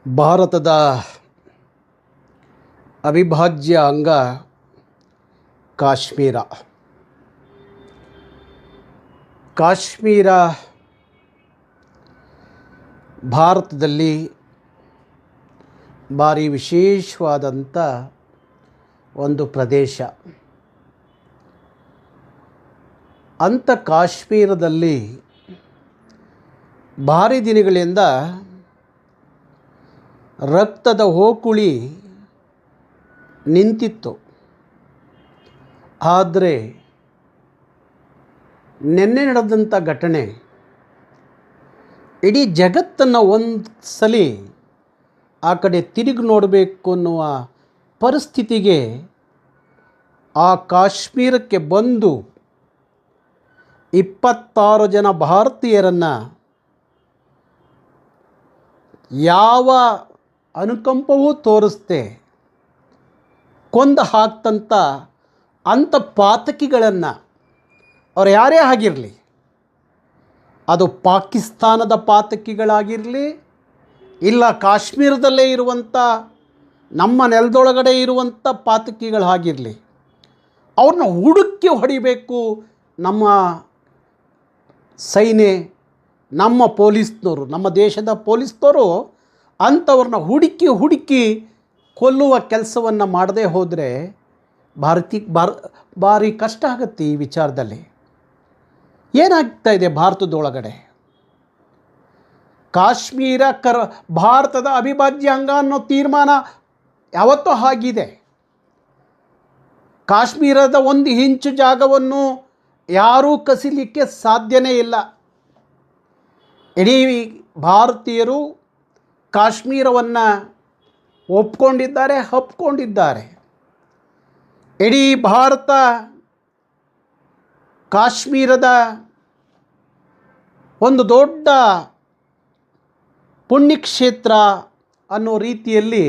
ಭಾರತದ ಅವಿಭಾಜ್ಯ ಅಂಗ ಕಾಶ್ಮೀರ. ಕಾಶ್ಮೀರ ಭಾರತದಲ್ಲಿ ಭಾರಿ ವಿಶೇಷವಾದಂಥ ಒಂದು ಪ್ರದೇಶ. ಅಂಥ ಕಾಶ್ಮೀರದಲ್ಲಿ ಭಾರಿ ದಿನಗಳಿಂದ ರಕ್ತದ ಹೋಕುಳಿ ನಿಂತಿತ್ತು. ಆದರೆ ನಿನ್ನೆ ನಡೆದಂಥ ಘಟನೆ ಇಡೀ ಜಗತ್ತನ್ನು ಒಂದು ಸಲ ಆ ಕಡೆ ತಿರುಗಿ ನೋಡಬೇಕು ಅನ್ನುವ ಪರಿಸ್ಥಿತಿಗೆ ಆ ಕಾಶ್ಮೀರಕ್ಕೆ ಬಂದು 26 ಜನ ಭಾರತೀಯರನ್ನು ಯಾವ ಅನುಕಂಪವೂ ತೋರಿಸ್ದೆ ಕೊಂದು ಹಾಕ್ತಂಥ ಅಂಥ ಪಾತಕಿಗಳನ್ನು, ಅವ್ರು ಯಾರೇ ಆಗಿರಲಿ, ಅದು ಪಾಕಿಸ್ತಾನದ ಪಾತಕಿಗಳಾಗಿರಲಿ, ಇಲ್ಲ ಕಾಶ್ಮೀರದಲ್ಲೇ ಇರುವಂಥ ನಮ್ಮ ನೆಲದೊಳಗಡೆ ಇರುವಂಥ ಪಾತಕಿಗಳಾಗಿರಲಿ, ಅವ್ರನ್ನ ಹುಡುಕಿ ಹೊಡಿಬೇಕು ನಮ್ಮ ಸೈನ್ಯ, ನಮ್ಮ ಪೊಲೀಸ್ನವರು, ನಮ್ಮ ದೇಶದ ಪೊಲೀಸ್ನವರು ಅಂಥವ್ರನ್ನ ಹುಡುಕಿ ಕೊಲ್ಲುವ ಕೆಲಸವನ್ನು ಮಾಡದೇ ಹೋದರೆ ಭಾರಿ ಕಷ್ಟ ಆಗುತ್ತೆ. ಈ ವಿಚಾರದಲ್ಲಿ ಏನಾಗ್ತಾ ಇದೆ ಭಾರತದೊಳಗಡೆ? ಕಾಶ್ಮೀರ ಭಾರತದ ಅವಿಭಾಜ್ಯ ಅಂಗ ಅನ್ನೋ ತೀರ್ಮಾನ ಯಾವತ್ತೂ ಆಗಿದೆ. ಕಾಶ್ಮೀರದ 1 ಇಂಚು ಜಾಗವನ್ನು ಯಾರೂ ಕಸಿಲಿಕ್ಕೆ ಸಾಧ್ಯನೇ ಇಲ್ಲ. ಇಡೀ ಭಾರತೀಯರು ಕಾಶ್ಮೀರವನ್ನು ಒಪ್ಕೊಂಡಿದ್ದಾರೆ. ಇಡೀ ಭಾರತ ಕಾಶ್ಮೀರದ ಒಂದು ದೊಡ್ಡ ಪುಣ್ಯಕ್ಷೇತ್ರ ಅನ್ನೋ ರೀತಿಯಲ್ಲಿ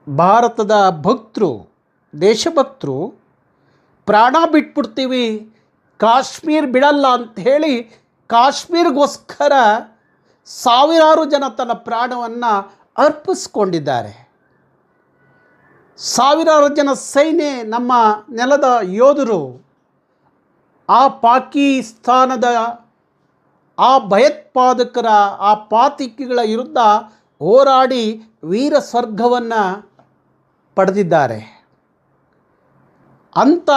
ಭಾರತದ ಭಕ್ತರು, ದೇಶಭಕ್ತರು ಪ್ರಾಣ ಬಿಟ್ಬಿಡ್ತೀವಿ, ಕಾಶ್ಮೀರ ಬಿಡಲ್ಲ ಅಂತ ಹೇಳಿ ಕಾಶ್ಮೀರಗೋಸ್ಕರ ಸಾವಿರಾರು ಜನ ತನ್ನ ಪ್ರಾಣವನ್ನು ಅರ್ಪಿಸ್ಕೊಂಡಿದ್ದಾರೆ. ಸಾವಿರಾರು ಜನ ಸೈನ್ಯ, ನಮ್ಮ ನೆಲದ ಯೋಧರು ಆ ಪಾಕಿಸ್ತಾನದ ಆ ಭಯೋತ್ಪಾದಕರ, ಆ ಪಾತಕಿಗಳ ವಿರುದ್ಧ ಹೋರಾಡಿ ವೀರ ಸ್ವರ್ಗವನ್ನು ಪಡೆದಿದ್ದಾರೆ. ಅಂಥ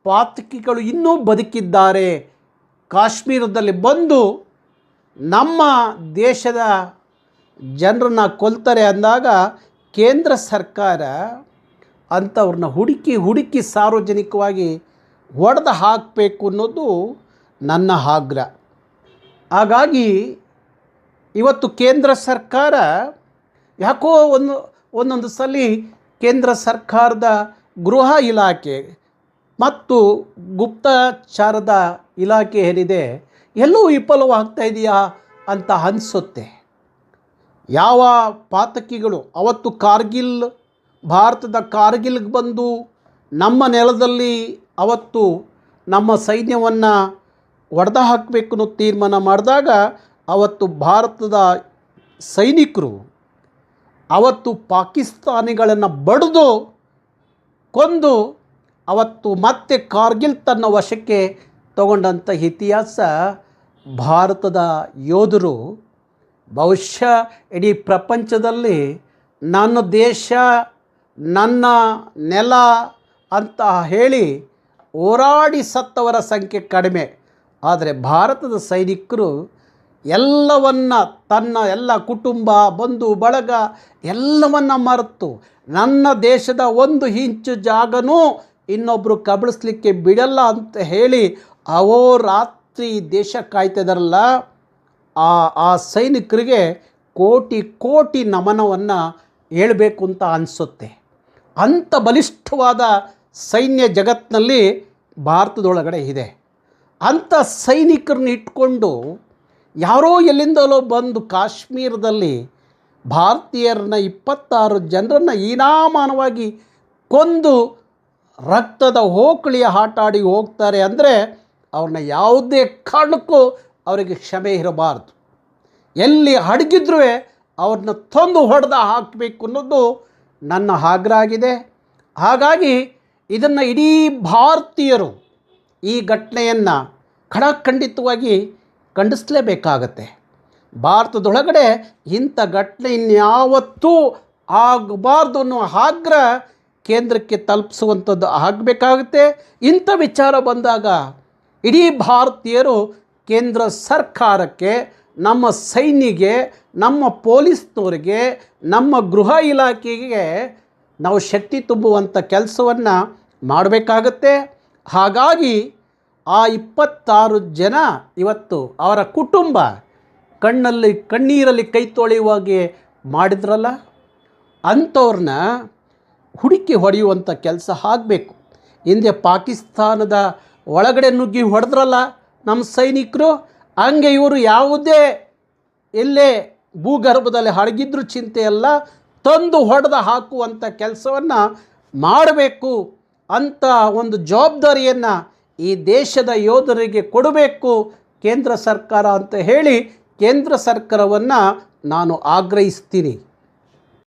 ಪಾತಕಿಗಳು ಇನ್ನೂ ಬದುಕಿದ್ದಾರೆ. ಕಾಶ್ಮೀರದಲ್ಲಿ ಬಂದು ನಮ್ಮ ದೇಶದ ಜನರನ್ನು ಕೊಲ್ತಾರೆ ಅಂದಾಗ ಕೇಂದ್ರ ಸರ್ಕಾರ ಅಂಥವ್ರನ್ನ ಹುಡುಕಿ ಸಾರ್ವಜನಿಕವಾಗಿ ಹೊಡೆದು ಹಾಕಬೇಕು ಅನ್ನೋದು ನನ್ನ ಆಗ್ರಹ. ಹಾಗಾಗಿ ಇವತ್ತು ಕೇಂದ್ರ ಸರ್ಕಾರ ಯಾಕೋ ಒಂದೊಂದು ಸಲ ಕೇಂದ್ರ ಸರ್ಕಾರದ ಗೃಹ ಇಲಾಖೆ ಮತ್ತು ಗುಪ್ತಚಾರದ ಇಲಾಖೆ ಏನಿದೆ ಎಲ್ಲೂ ವಿಫಲವಾಗ್ತಾ ಇದೆಯಾ ಅಂತ ಅನಿಸುತ್ತೆ. ಯಾವ ಪಾತಕಿಗಳು ಅವತ್ತು ಭಾರತದ ಕಾರ್ಗಿಲ್ಗೆ ಬಂದು ನಮ್ಮ ನೆಲದಲ್ಲಿ ಅವತ್ತು ನಮ್ಮ ಸೈನ್ಯವನ್ನು ಹೊಡೆದು ಹಾಕಬೇಕು ಅನ್ನೋ ತೀರ್ಮಾನ ಮಾಡಿದಾಗ ಅವತ್ತು ಭಾರತದ ಸೈನಿಕರು ಅವತ್ತು ಪಾಕಿಸ್ತಾನಿಗಳನ್ನು ಬಡಿದು ಕೊಂದು ಅವತ್ತು ಮತ್ತೆ ಕಾರ್ಗಿಲ್ ತನ್ನ ವಶಕ್ಕೆ ತಗೊಂಡಂಥ ಇತಿಹಾಸ ಭಾರತದ ಯೋಧರು. ಬಹುಶಃ ಇಡೀ ಪ್ರಪಂಚದಲ್ಲಿ ನನ್ನ ದೇಶ, ನನ್ನ ನೆಲ ಅಂತ ಹೇಳಿ ಹೋರಾಡಿ ಸತ್ತವರ ಸಂಖ್ಯೆ ಕಡಿಮೆ. ಆದರೆ ಭಾರತದ ಸೈನಿಕರು ತನ್ನ ಎಲ್ಲ ಕುಟುಂಬ, ಬಂಧು ಬಳಗ ಎಲ್ಲವನ್ನು ಮರೆತು ನನ್ನ ದೇಶದ 1 ಇಂಚು ಜಾಗನೂ ಇನ್ನೊಬ್ಬರು ಕಬಳಿಸ್ಲಿಕ್ಕೆ ಬಿಡಲ್ಲ ಅಂತ ಹೇಳಿ ಅಹೋರಾತ್ರಿ ದೇಶ ಕಾಯ್ತಿದಾರಲ್ಲ, ಆ ಸೈನಿಕರಿಗೆ ಕೋಟಿ ನಮನವನ್ನು ಹೇಳಬೇಕು ಅಂತ ಅನಿಸುತ್ತೆ. ಅಂಥ ಬಲಿಷ್ಠವಾದ ಸೈನ್ಯ ಜಗತ್ತಿನಲ್ಲಿ ಭಾರತದೊಳಗಡೆ ಇದೆ. ಅಂಥ ಸೈನಿಕರನ್ನ ಇಟ್ಕೊಂಡು ಯಾರೋ ಎಲ್ಲಿಂದಲೋ ಬಂದು ಕಾಶ್ಮೀರದಲ್ಲಿ ಭಾರತೀಯರನ್ನ 26 ಜನರನ್ನು ಹೀನಾಮಾನವಾಗಿ ಕೊಂದು ರಕ್ತದ ಹೋಕಳಿಯ ಆಟ ಆಡಿ ಹೋಗ್ತಾರೆ ಅಂದರೆ ಅವ್ರನ್ನ ಯಾವುದೇ ಕಾರಣಕ್ಕೂ ಅವರಿಗೆ ಕ್ಷಮೆ ಇರಬಾರ್ದು. ಎಲ್ಲಿ ಅಡಗಿದ್ರೂ ಅವ್ರನ್ನ ತಂದು ಹೊಡೆದು ಹಾಕಬೇಕು ಅನ್ನೋದು ನನ್ನ ಆಗ್ರಹ ಆಗಿದೆ. ಹಾಗಾಗಿ ಇದನ್ನು ಇಡೀ ಭಾರತೀಯರು ಈ ಘಟನೆಯನ್ನು ಖಡಾಖಂಡಿತವಾಗಿ ಖಂಡಿಸಲೇಬೇಕಾಗತ್ತೆ. ಭಾರತದೊಳಗಡೆ ಇಂಥ ಘಟನೆ ಇನ್ಯಾವತ್ತೂ ಆಗಬಾರ್ದು ಅನ್ನೋ ಆಗ್ರಹ ಕೇಂದ್ರಕ್ಕೆ ತಲುಪಿಸುವಂಥದ್ದು ಆಗಬೇಕಾಗುತ್ತೆ. ಇಂಥ ವಿಚಾರ ಬಂದಾಗ ಇಡೀ ಭಾರತೀಯರು ಕೇಂದ್ರ ಸರ್ಕಾರಕ್ಕೆ, ನಮ್ಮ ಸೈನ್ಯಗೆ, ನಮ್ಮ ಪೊಲೀಸ್ನವರಿಗೆ, ನಮ್ಮ ಗೃಹ ಇಲಾಖೆಗೆ ನಾವು ಶಕ್ತಿ ತುಂಬುವಂಥ ಕೆಲಸವನ್ನು ಮಾಡಬೇಕಾಗತ್ತೆ. ಹಾಗಾಗಿ ಆ 26 ಜನ ಇವತ್ತು ಅವರ ಕುಟುಂಬ ಕಣ್ಣೀರಲ್ಲಿ ಕೈ ತೊಳೆಯುವಾಗೆ ಮಾಡಿದ್ರಲ್ಲ, ಅಂಥವ್ರನ್ನ ಹುಡುಕಿ ಹೊಡೆಯುವಂಥ ಕೆಲಸ ಆಗಬೇಕು. ಹಿಂದೆ ಪಾಕಿಸ್ತಾನದ ಒಳಗಡೆ ನುಗ್ಗಿ ಹೊಡೆದ್ರಲ್ಲ ನಮ್ಮ ಸೈನಿಕರು, ಹಂಗೆ ಇವರು ಯಾವುದೇ ಎಲ್ಲೇ ಭೂಗರ್ಭದಲ್ಲಿ ಅಡಗಿದ್ರೂ ಚಿಂತೆಯಲ್ಲ, ತಂದು ಹೊಡೆದು ಹಾಕುವಂಥ ಕೆಲಸವನ್ನು ಮಾಡಬೇಕು ಅಂತ ಒಂದು ಜವಾಬ್ದಾರಿಯನ್ನು ಈ ದೇಶದ ಯೋಧರಿಗೆ ಕೊಡಬೇಕು ಕೇಂದ್ರ ಸರ್ಕಾರ ಅಂತ ಹೇಳಿ ಕೇಂದ್ರ ಸರ್ಕಾರವನ್ನು ನಾನು ಆಗ್ರಹಿಸ್ತೀನಿ.